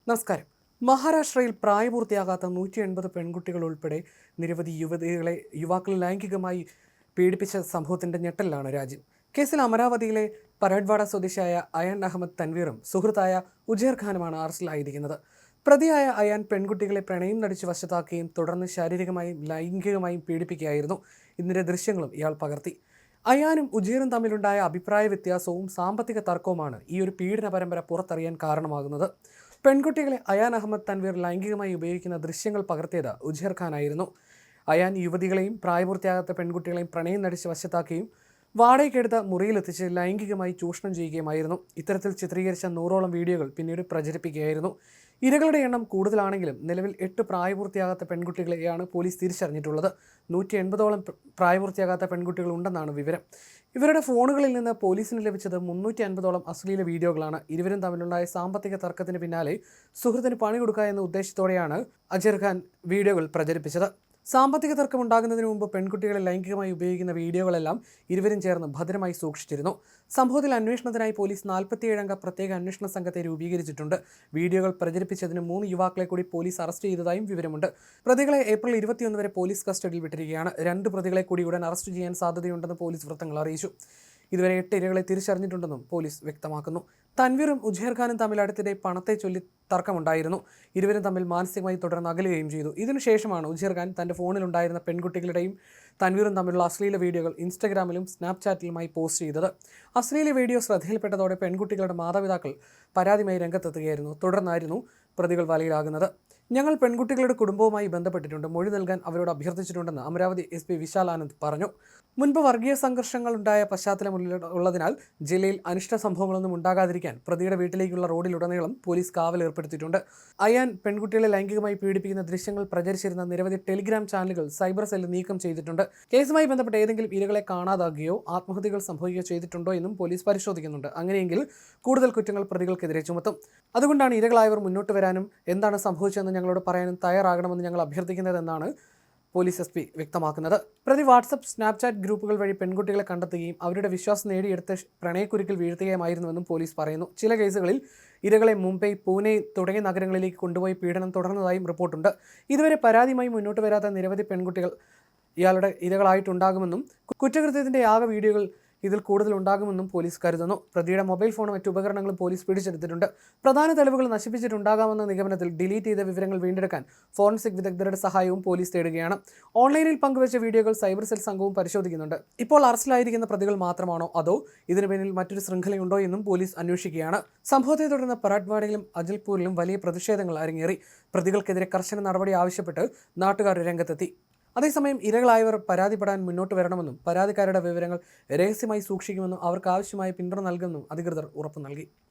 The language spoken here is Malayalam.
നമസ്കാരം. മഹാരാഷ്ട്രയിൽ പ്രായപൂർത്തിയാകാത്ത 180 പെൺകുട്ടികൾ ഉൾപ്പെടെ നിരവധി യുവാക്കൾ ലൈംഗികമായി പീഡിപ്പിച്ച സംഭവത്തിന്റെ ഞെട്ടലിലാണ് രാജ്യം. കേസിൽ അമരാവതിയിലെ പരഡ്വാഡ സ്വദേശിയായ അയാൻ അഹമ്മദ് തൻവീറും സുഹൃത്തായ ഉജേർ ഖാനുമാണ് അറസ്റ്റിലായിരിക്കുന്നത്. പ്രതിയായ അയാൻ പെൺകുട്ടികളെ പ്രണയം നടിച്ച് വശത്താക്കുകയും തുടർന്ന് ശാരീരികമായും ലൈംഗികമായും പീഡിപ്പിക്കുകയായിരുന്നു. ഇതിന്റെ ദൃശ്യങ്ങളും ഇയാൾ പകർത്തി. അയാനും ഉജീറും തമ്മിലുണ്ടായ അഭിപ്രായ വ്യത്യാസവും സാമ്പത്തിക തർക്കവുമാണ് ഈ ഒരു പീഡന പരമ്പര പുറത്തറിയാൻ കാരണമാകുന്നത്. പെൺകുട്ടികളെ അയാൻ അഹമ്മദ് തൻവീർ ലൈംഗികമായി ഉപയോഗിക്കുന്ന ദൃശ്യങ്ങൾ പകർത്തിയത് ഉജേർ ഖാനായിരുന്നു. അയാൻ യുവതികളെയും പ്രായപൂർത്തിയാകാത്ത പെൺകുട്ടികളെയും പ്രണയം നടിച്ച് വശത്താക്കുകയും വാടകയ്ക്കെടുത്ത മുറിയിലെത്തിച്ച് ലൈംഗികമായി ചൂഷണം ചെയ്യുകയുമായിരുന്നു. ഇത്തരത്തിൽ ചിത്രീകരിച്ച 100ഓളം വീഡിയോകൾ പിന്നീട് പ്രചരിപ്പിക്കുകയായിരുന്നു. ഇരകളുടെ എണ്ണം കൂടുതലാണെങ്കിലും നിലവിൽ 8 പ്രായപൂർത്തിയാകാത്ത പെൺകുട്ടികളെയാണ് പോലീസ് തിരിച്ചറിഞ്ഞിട്ടുള്ളത്. 180ഓളം പ്രായപൂർത്തിയാകാത്ത പെൺകുട്ടികൾ ഉണ്ടെന്നാണ് വിവരം. ഇവരുടെ ഫോണുകളിൽ നിന്ന് പോലീസിന് ലഭിച്ചത് 350ഓളം അശ്ലീല വീഡിയോകളാണ്. ഇരുവരും തമ്മിലുണ്ടായ സാമ്പത്തിക തർക്കത്തിന് പിന്നാലെ സുഹൃത്തിന് പണി കൊടുക്കുക എന്ന ഉദ്ദേശത്തോടെയാണ് അജർ ഖാൻ വീഡിയോകൾ പ്രചരിപ്പിച്ചത്. സാമ്പത്തിക തർക്കം ഉണ്ടാകുന്നതിന് മുമ്പ് പെൺകുട്ടികളെ ലൈംഗികമായി ഉപയോഗിക്കുന്ന വീഡിയോകളെല്ലാം ഇരുവരും ചേർന്ന് ഭദ്രമായി സൂക്ഷിച്ചിരുന്നു. സംഭവത്തിൽ അന്വേഷണത്തിനായി പോലീസ് 47 അംഗ പ്രത്യേക അന്വേഷണ സംഘത്തെ രൂപീകരിച്ചിട്ടുണ്ട്. വീഡിയോകൾ പ്രചരിപ്പിച്ചതിന് 3 യുവാക്കളെ കൂടി പോലീസ് അറസ്റ്റ് ചെയ്തതായും വിവരമുണ്ട്. പ്രതികളെ ഏപ്രിൽ 21 വരെ പോലീസ് കസ്റ്റഡിയിൽ വിട്ടിരിക്കുകയാണ്. 2 പ്രതികളെ കൂടി ഉടൻ അറസ്റ്റ് ചെയ്യാൻ സാധ്യതയുണ്ടെന്ന് പോലീസ് വൃത്തങ്ങൾ അറിയിച്ചു. ഇതുവരെ 8 ഇരകളെ തിരിച്ചറിഞ്ഞിട്ടുണ്ടെന്നും പോലീസ് വ്യക്തമാക്കുന്നു. തൻവീറും ഉജേർ ഖാനും തമ്മിൽ അടുത്തിടെ പണത്തെ ചൊല്ലി തർക്കമുണ്ടായിരുന്നു. ഇരുവരും തമ്മിൽ മാനസികമായി തുടർന്ന് അകലുകയും ചെയ്തു. ഇതിനുശേഷമാണ് ഉജേർ ഖാൻ തന്റെ ഫോണിലുണ്ടായിരുന്ന പെൺകുട്ടികളുടെയും തൻവീറും തമ്മിലുള്ള അശ്ലീല വീഡിയോകൾ ഇൻസ്റ്റഗ്രാമിലും സ്നാപ്ചാറ്റിലുമായി പോസ്റ്റ് ചെയ്തത്. അശ്ലീല വീഡിയോ ശ്രദ്ധയിൽപ്പെട്ടതോടെ പെൺകുട്ടികളുടെ മാതാപിതാക്കൾ പരാതിയുമായി രംഗത്തെത്തുകയായിരുന്നു. തുടർന്നായിരുന്നു പ്രതികൾ വലയിലാകുന്നത്. ഞങ്ങൾ പെൺകുട്ടികളുടെ കുടുംബവുമായി ബന്ധപ്പെട്ടിട്ടുണ്ട്, മൊഴി നൽകാൻ അവരോട് അഭ്യർത്ഥിച്ചിട്ടുണ്ടെന്ന് അമരാവതി SP വിശാൽ ആനന്ദ് പറഞ്ഞു. മുൻപ് വർഗീയ സംഘർഷങ്ങൾ ഉണ്ടായ പശ്ചാത്തലമുള്ളതിനാൽ ജില്ലയിൽ അനിഷ്ട സംഭവങ്ങളൊന്നും ഉണ്ടാകാതിരിക്കാൻ പ്രതിയുടെ വീട്ടിലേക്കുള്ള റോഡിലുടനീളം പോലീസ് കാവൽ ഏർപ്പെടുത്തിയിട്ടുണ്ട്. അയാൻ പെൺകുട്ടികളെ ലൈംഗികമായി പീഡിപ്പിക്കുന്ന ദൃശ്യങ്ങൾ പ്രചരിച്ചിരുന്ന നിരവധി ടെലിഗ്രാം ചാനലുകൾ സൈബർ സെല്ല് നീക്കം ചെയ്തിട്ടുണ്ട്. കേസുമായി ബന്ധപ്പെട്ട് ഏതെങ്കിലും ഇരകളെ കാണാതാകുകയോ ആത്മഹത്യകൾ സംഭവിക്കുകയോ ചെയ്തിട്ടുണ്ടോ എന്നും പോലീസ് പരിശോധിക്കുന്നുണ്ട്. അങ്ങനെയെങ്കിൽ കൂടുതൽ കുറ്റങ്ങൾ പ്രതികൾക്കെതിരെ ചുമത്തും. അതുകൊണ്ടാണ് ഇരകളായവർ മുന്നോട്ട് വരാനും എന്താണ് സംഭവിച്ചതെന്ന് ഞങ്ങളോട് പറയാനും തയ്യാറാകണമെന്ന് ഞങ്ങൾ അഭ്യർത്ഥിക്കുന്നതെന്നാണ് പോലീസ് SP വ്യക്തമാക്കുന്നത്. പ്രതി വാട്സപ്പ്, സ്നാപ്ചാറ്റ് ഗ്രൂപ്പുകൾ വഴി പെൺകുട്ടികളെ കണ്ടെത്തുകയും അവരുടെ വിശ്വാസം നേടിയെടുത്ത് പ്രണയക്കുരുക്കിൽ വീഴ്ത്തുകയുമായിരുന്നുവെന്നും പോലീസ് പറയുന്നു. ചില കേസുകളിൽ ഇരകളെ മുംബൈ, പൂനെ തുടങ്ങിയ നഗരങ്ങളിലേക്ക് കൊണ്ടുപോയി പീഡനം തുടർന്നതായും റിപ്പോർട്ടുണ്ട്. ഇതുവരെ പരാതിയുമായി മുന്നോട്ട് വരാത്ത നിരവധി പെൺകുട്ടികൾ ഇയാളുടെ ഇരകളായിട്ടുണ്ടാകുമെന്നും കുറ്റകൃത്യത്തിന്റെ ആകെ വീഡിയോകൾ ഇതിൽ കൂടുതൽ ഉണ്ടാകുമെന്നും പോലീസ് കരുതുന്നു. പ്രതിയുടെ മൊബൈൽ ഫോണും മറ്റു ഉപകരണങ്ങളും പോലീസ് പിടിച്ചെടുത്തിട്ടുണ്ട്. പ്രധാന തെളിവുകൾ നശിപ്പിച്ചിട്ടുണ്ടാകാമെന്ന നിഗമനത്തിൽ ഡിലീറ്റ് ചെയ്ത വിവരങ്ങൾ വീണ്ടെടുക്കാൻ ഫോറൻസിക് വിദഗ്ധരുടെ സഹായവും പോലീസ് തേടുകയാണ്. ഓൺലൈനിൽ പങ്കുവച്ച വീഡിയോകൾ സൈബർ സെൽ സംഘവും പരിശോധിക്കുന്നുണ്ട്. ഇപ്പോൾ അറസ്റ്റിലായിരിക്കുന്ന പ്രതികൾ മാത്രമാണോ അതോ ഇതിനു പിന്നിൽ മറ്റൊരു ശൃംഖലയുണ്ടോ എന്നും പോലീസ് അന്വേഷിക്കുകയാണ്. സംഭവത്തെ തുടർന്ന് പരാഡ്വാഡയിലും അജൽപൂരിലും വലിയ പ്രതിഷേധങ്ങൾ അരങ്ങേറി. പ്രതികൾക്കെതിരെ കർശന നടപടി ആവശ്യപ്പെട്ട് നാട്ടുകാർ രംഗത്തെത്തി. അതേസമയം ഇരകളായവർ പരാതിപ്പെടാൻ മുന്നോട്ട് വരണമെന്നും പരാതിക്കാരുടെ വിവരങ്ങൾ രഹസ്യമായി സൂക്ഷിക്കുമെന്നും അവർക്ക് ആവശ്യമായ പിന്തുണ നൽകുമെന്നും അധികൃതർ ഉറപ്പു നൽകി.